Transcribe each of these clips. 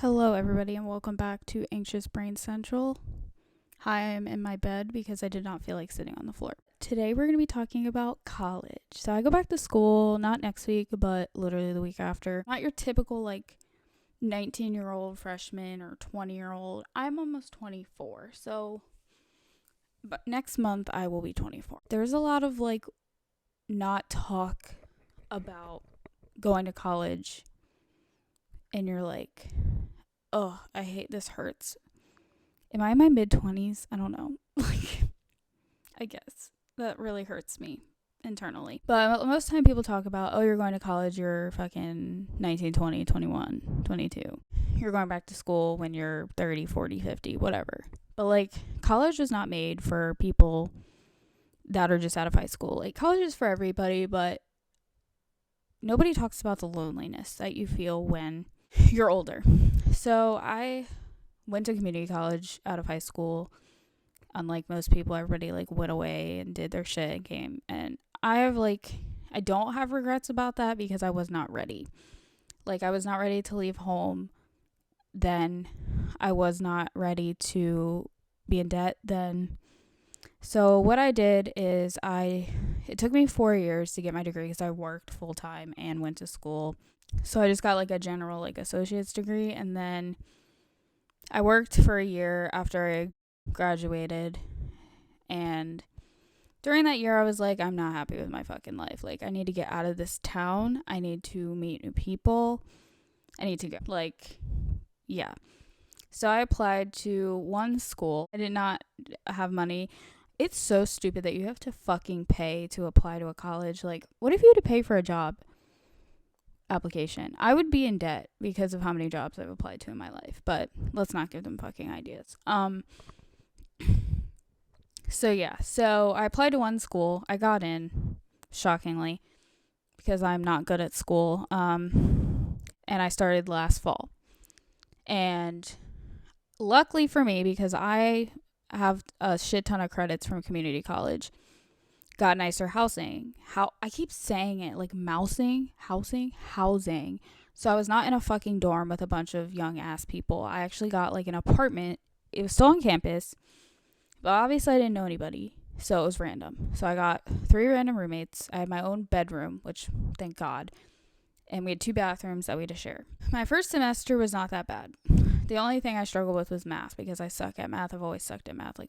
Hello, everybody, and welcome back to Anxious Brain Central. Hi, I'm in my bed because I did not feel like sitting on the floor. Today, we're going to be talking about college. So, I go back to school not next week, but literally the week after. Not your typical, 19-year-old freshman or 20-year-old. I'm almost 24, so. But next month, I will be 24. There's a lot of, not talk about going to college, and you're like, oh, I hate this, hurts. Am I in my mid-20s? I don't know. I guess. That really hurts me internally. But most of the time people talk about, oh, you're going to college, you're fucking 19, 20, 21, 22. You're going back to school when you're 30, 40, 50, whatever. But, college was not made for people that are just out of high school. College is for everybody, but nobody talks about the loneliness that you feel when you're older. So I went to community college out of high school. Unlike most people, everybody went away and did their shit and came. And I don't have regrets about that because I was not ready. I was not ready to leave home then. I was not ready to be in debt then. So what I did is it took me 4 years to get my degree because I worked full time and went to school. So I just got a general associate's degree, and then I worked for a year after I graduated, and during that year I was like, I'm not happy with my fucking life. I need to get out of this town. I need to meet new people. I need to go. Yeah. So I applied to one school. I did not have money. It's so stupid that you have to fucking pay to apply to a college. What if you had to pay for a job application? I would be in debt because of how many jobs I've applied to in my life, but let's not give them fucking ideas. So I applied to one school. I got in, shockingly, because I'm not good at school. And I started last fall. And luckily for me, because I have a shit ton of credits from community college, got nicer housing. I keep saying it housing. So I was not in a fucking dorm with a bunch of young ass people. I actually got an apartment. It was still on campus, but obviously I didn't know anybody, so it was random. So I got 3 random roommates. I had my own bedroom, which thank God, and we had 2 bathrooms that we had to share. My first semester was not that bad. The only thing I struggled with was math because I suck at math. I've always sucked at math.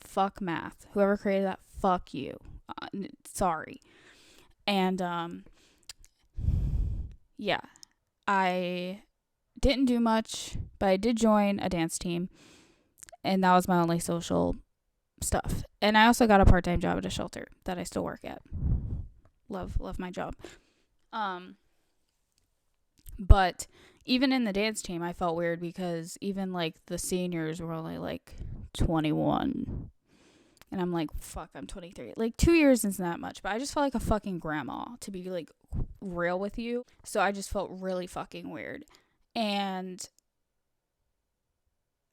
Fuck math. Whoever created that, fuck you. Sorry. And yeah, I didn't do much, but I did join a dance team, and that was my only social stuff. And I also got a part-time job at a shelter that I still work at. Love my job. But even in the dance team, I felt weird because even the seniors were only 21. And I'm like, fuck, I'm 23. 2 years isn't that much, but I just felt like a fucking grandma, to be real with you. So I just felt really fucking weird. And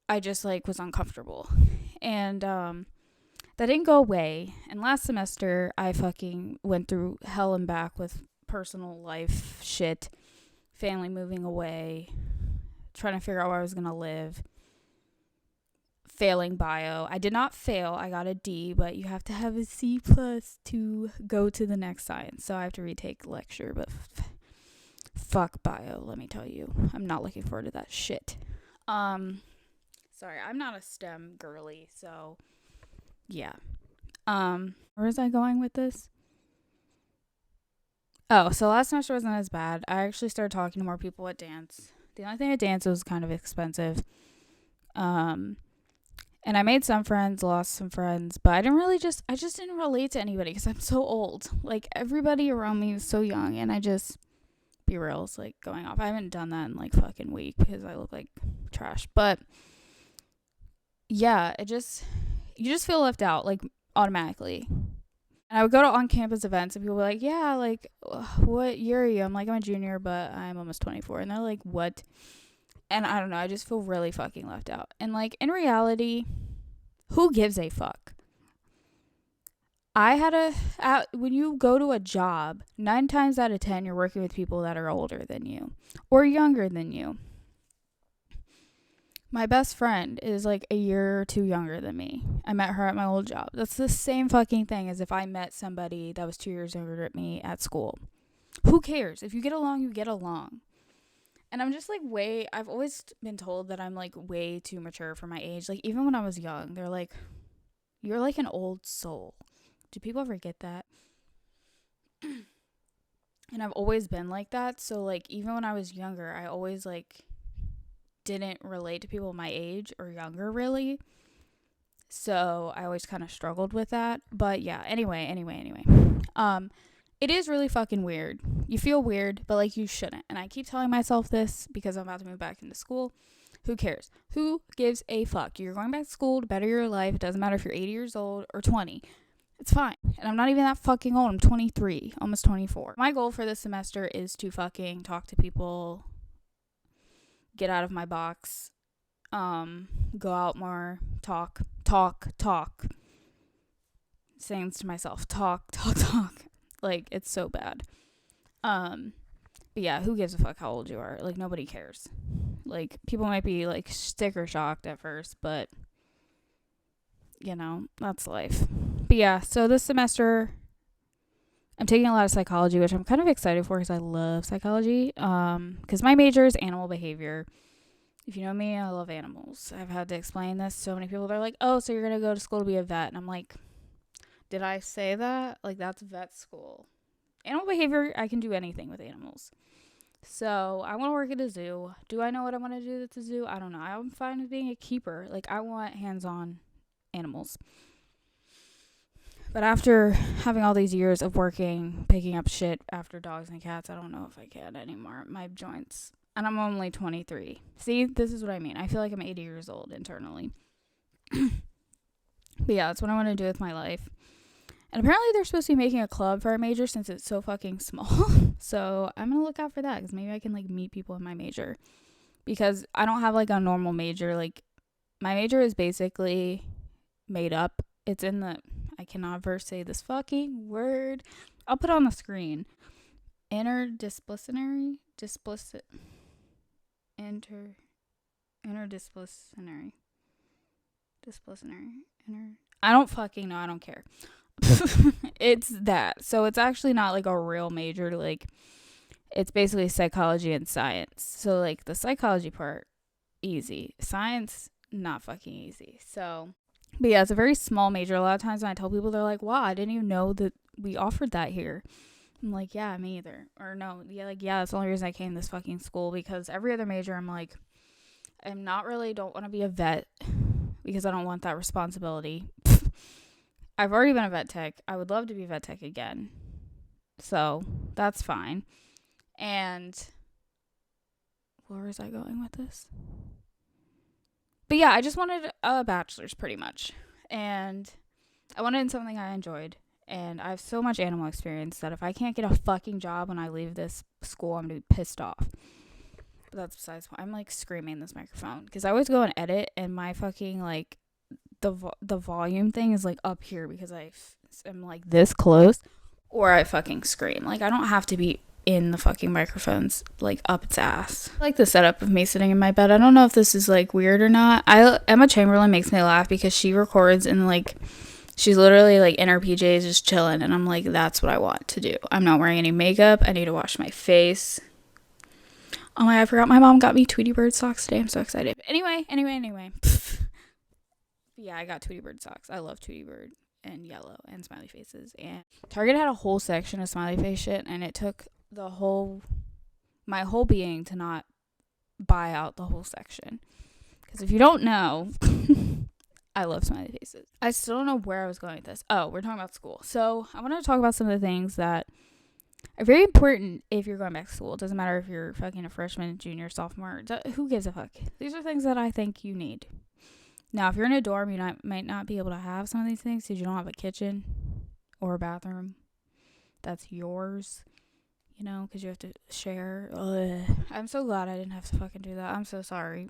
I just was uncomfortable. And that didn't go away. And last semester, I fucking went through hell and back with personal life shit, family moving away, trying to figure out where I was going to live, failing bio. I did not fail. I got a D, but you have to have a C plus to go to the next science. So I have to retake lecture, but fuck bio, let me tell you. I'm not looking forward to that shit. Sorry, I'm not a STEM girly, so yeah. Where was I going with this? Oh, so last semester wasn't as bad. I actually started talking to more people at dance. The only thing at dance was kind of expensive. And I made some friends, lost some friends, but I just didn't relate to anybody because I'm so old. Everybody around me is so young, and I just, be real, it's going off. I haven't done that in fucking week because I look like trash. But yeah, you just feel left out automatically. And I would go to on-campus events, and people were like, yeah, what year are you? I'm I'm a junior, but I'm almost 24. And they're like, what? And I don't know, I just feel really fucking left out. And in reality, who gives a fuck? When you go to a job, 9 times out of 10, you're working with people that are older than you or younger than you. My best friend is like a year or two younger than me. I met her at my old job. That's the same fucking thing as if I met somebody that was 2 years younger than me at school. Who cares? If you get along, you get along. And I'm just like I've always been told that I'm like way too mature for my age. Like even when I was young, they're like, you're like an old soul. Do people ever get that? And I've always been like that. So like even when I was younger, I always like didn't relate to people my age or younger really. So I always kind of struggled with that. But yeah, anyway. It is really fucking weird. You feel weird, but like you shouldn't. And I keep telling myself this because I'm about to move back into school. Who cares? Who gives a fuck? You're going back to school to better your life. It doesn't matter if you're 80 years old or 20. It's fine. And I'm not even that fucking old. I'm 23, almost 24. My goal for this semester is to fucking talk to people, get out of my box, go out more, talk. Saying to myself, talk. Like, it's so bad. But yeah, who gives a fuck how old you are? Like, nobody cares. Like, people might be, like, sticker shocked at first, but, you know, that's life. But yeah, so this semester, I'm taking a lot of psychology, which I'm kind of excited for because I love psychology. Because my major is animal behavior. If you know me, I love animals. I've had to explain this to so many people. They're like, oh, so you're going to go to school to be a vet. And I'm like, did I say that? Like, that's vet school. Animal behavior, I can do anything with animals. So, I want to work at a zoo. Do I know what I want to do at the zoo? I don't know. I'm fine with being a keeper. Like, I want hands-on animals. But after having all these years of working, picking up shit after dogs and cats, I don't know if I can anymore. My joints. And I'm only 23. See, this is what I mean. I feel like I'm 80 years old internally. But yeah, that's what I want to do with my life. And apparently they're supposed to be making a club for our major since it's so fucking small. So I'm going to look out for that because maybe I can like meet people in my major. Because I don't have like a normal major. Like my major is basically made up. It's in the, I cannot ever say this fucking word. I'll put it on the screen. Interdisciplinary. I don't fucking know. I don't care. It's that. So it's actually not like a real major. Like it's basically psychology and science. So like the psychology part, easy. Science, not fucking easy. So, but yeah, it's a very small major. A lot of times when I tell people, they're like, wow, I didn't even know that we offered that here. I'm like, yeah, me either. Or no, yeah, like, yeah, that's the only reason I came to this fucking school because every other major, I'm like, I'm not really, don't want to be a vet because I don't want that responsibility. I've already been a vet tech. I would love to be a vet tech again. So that's fine. And where was I going with this? But yeah, I just wanted a bachelor's pretty much. And I wanted something I enjoyed. And I have so much animal experience that if I can't get a fucking job when I leave this school, I'm going to be pissed off. But that's besides the point. I'm like screaming in this microphone. Because I always go and edit and my fucking like the volume thing is like up here because I'm like this close. Or I fucking scream. Like I don't have to be in the fucking microphones like up its ass. I like the setup of me sitting in my bed. I don't know if this is like weird or not. Emma Chamberlain makes me laugh because she records and like she's literally like in her PJs just chilling and I'm like that's what I want to do. I'm not wearing any makeup. I need to wash my face. Oh my, I forgot my mom got me Tweety Bird socks today. I'm so excited. Anyway. Yeah, I got Tweety Bird socks. I love Tweety Bird and yellow and smiley faces. And Target had a whole section of smiley face shit and it took my whole being to not buy out the whole section. Because if you don't know, I love smiley faces. I still don't know where I was going with this. Oh, we're talking about school. So I want to talk about some of the things that are very important if you're going back to school. It doesn't matter if you're fucking a freshman, junior, sophomore. Who gives a fuck? These are things that I think you need. Now, if you're in a dorm, you might not be able to have some of these things because you don't have a kitchen or a bathroom that's yours, you know, because you have to share. Ugh. I'm so glad I didn't have to fucking do that. I'm so sorry.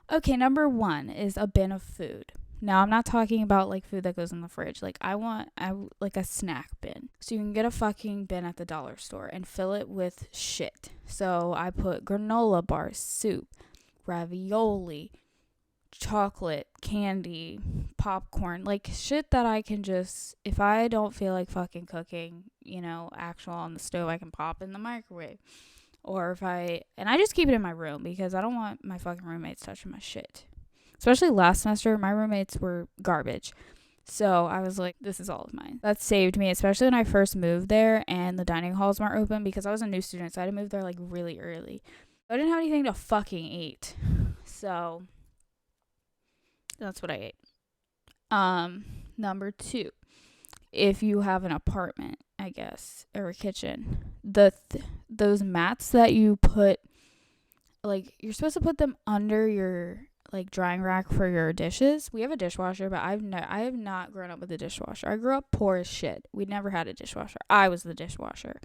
Okay, number 1 is a bin of food. Now, I'm not talking about, like, food that goes in the fridge. Like, I like a snack bin. So you can get a fucking bin at the dollar store and fill it with shit. So I put granola bars, soup, ravioli, chocolate, candy, popcorn, like shit that I can just, if I don't feel like fucking cooking, actual on the stove, I can pop in the microwave. Or and I just keep it in my room because I don't want my fucking roommates touching my shit. Especially last semester, my roommates were garbage. So I was like, this is all of mine. That saved me, especially when I first moved there and the dining halls weren't open because I was a new student. So I had to move there like really early. I didn't have anything to fucking eat. So that's what I ate. Number 2, if you have an apartment, I guess, or a kitchen, those mats that you put, like, you're supposed to put them under your like drying rack for your dishes. We have a dishwasher, but I have not grown up with a dishwasher. I grew up poor as shit. We never had a dishwasher. I was the dishwasher.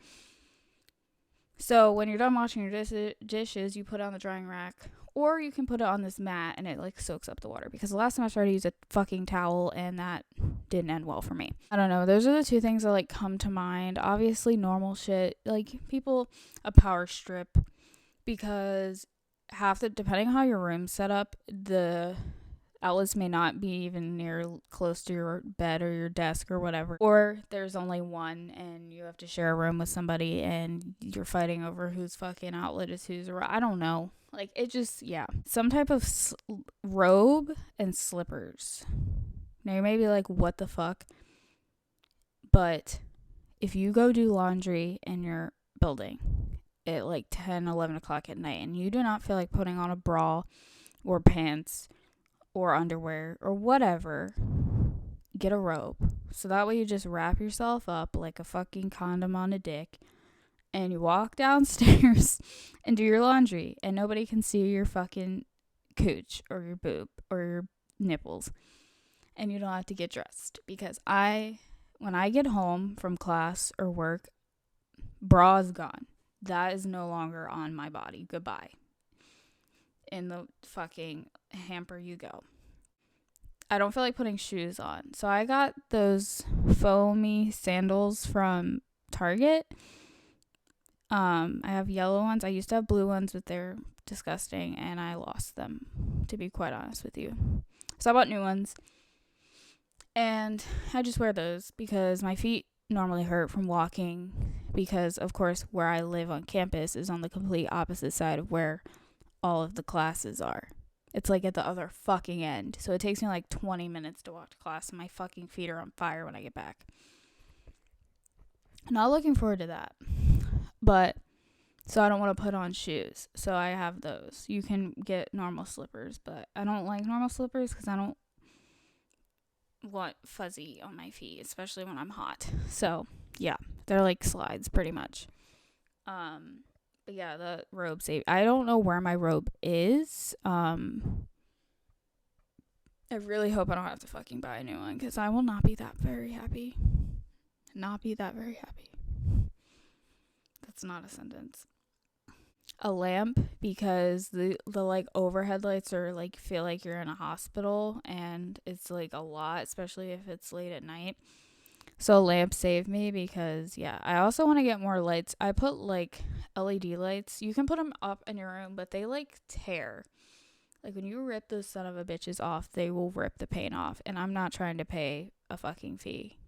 So when you're done washing your dishes, you put it on the drying rack, or you can put it on this mat and it like soaks up the water. Because the last time I tried to use a fucking towel and that didn't end well for me. I don't know. Those are the 2 things that like come to mind. Obviously normal shit, like a power strip, because depending on how your room's set up, the outlets may not be even near close to your bed or your desk or whatever. Or there's only one and you have to share a room with somebody and you're fighting over whose fucking outlet is whose, or I don't know. Like, it just, yeah. Some type of robe and slippers. Now you may be like, what the fuck? But if you go do laundry in your building at like 10, 11 o'clock at night and you do not feel like putting on a bra or pants or underwear or whatever, get a robe. So that way you just wrap yourself up like a fucking condom on a dick and you walk downstairs and do your laundry and nobody can see your fucking cooch or your boob or your nipples. And you don't have to get dressed, because when I get home from class or work, bra is gone. That is no longer on my body. Goodbye. In the fucking hamper you go. I don't feel like putting shoes on. So I got those foamy sandals from Target. I have yellow ones. I used to have blue ones, but they're disgusting and I lost them, to be quite honest with you. So I bought new ones. And I just wear those because my feet normally hurt from walking, because of course where I live on campus is on the complete opposite side of where all of the classes are. It's like at the other fucking end. So it takes me like 20 minutes to walk to class and my fucking feet are on fire when I get back. Not looking forward to that. But so I don't want to put on shoes. So I have those. You can get normal slippers, but I don't like normal slippers because I don't want fuzzy on my feet, especially when I'm hot. So yeah, they're like slides pretty much. But yeah, the robe save. I don't know where my robe is. I really hope I don't have to fucking buy a new one, because I will not be that very happy. That's not a sentence. A lamp, because the like overhead lights are like, feel like you're in a hospital and it's like a lot, especially if it's late at night. So a lamp saved me, because yeah, I also want to get more lights. I put like LED lights. You can put them up in your room, but they like tear. Like when you rip those son of a bitches off, they will rip the paint off, and I'm not trying to pay a fucking fee.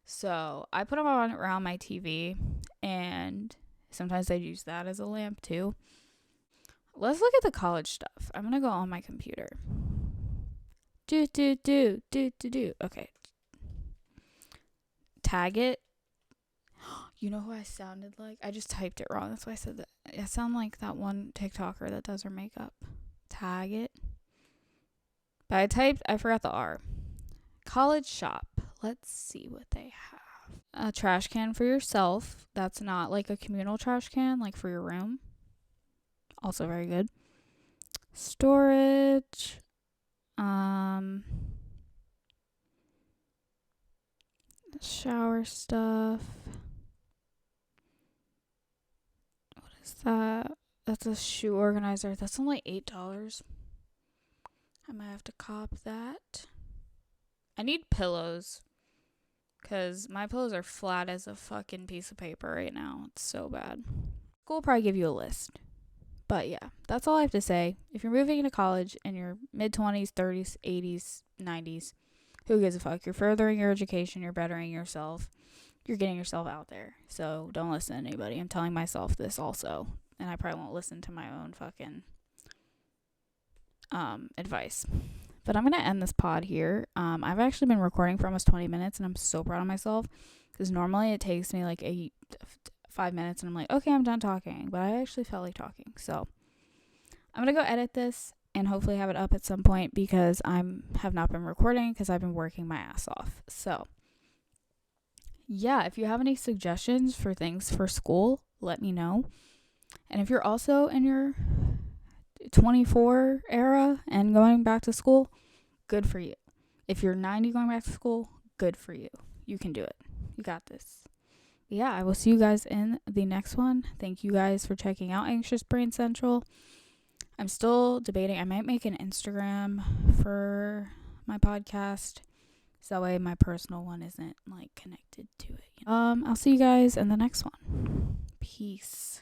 So I put them on around my TV, and sometimes I use that as a lamp too. Let's look at the college stuff. I'm gonna go on my computer. Okay. Tag it. You know who I sounded like? I just typed it wrong. That's why I said that. I sound like that one TikToker that does her makeup. Tag it. But I forgot the R. College shop. Let's see what they have. A trash can for yourself. That's not like a communal trash can, like for your room. Also very good. Storage. Shower stuff. What is that? That's a shoe organizer. That's only $8. I might have to cop that. I need pillows, because my pillows are flat as a fucking piece of paper right now. It's so bad. School will probably give you a list. But yeah, that's all I have to say. If you're moving into college in your mid-20s, 30s, 80s, 90s, who gives a fuck? You're furthering your education, you're bettering yourself, you're getting yourself out there. So don't listen to anybody. I'm telling myself this also, and I probably won't listen to my own fucking advice. But I'm going to end this pod here. I've actually been recording for almost 20 minutes, and I'm so proud of myself, because normally it takes me like 5 minutes, and I'm like, okay, I'm done talking, but I actually felt like talking. So I'm going to go edit this and hopefully have it up at some point, because I have not been recording because I've been working my ass off. So yeah, if you have any suggestions for things for school, let me know. And if you're also in your 24 era and going back to school, good for you. If you're 90 going back to school, good for you. You can do it. You got this. Yeah, I will see you guys in the next one. Thank you guys for checking out Anxious Brain Central. I'm still debating. I might make an Instagram for my podcast, so that way my personal one isn't like connected to it. I'll see you guys in the next one. Peace.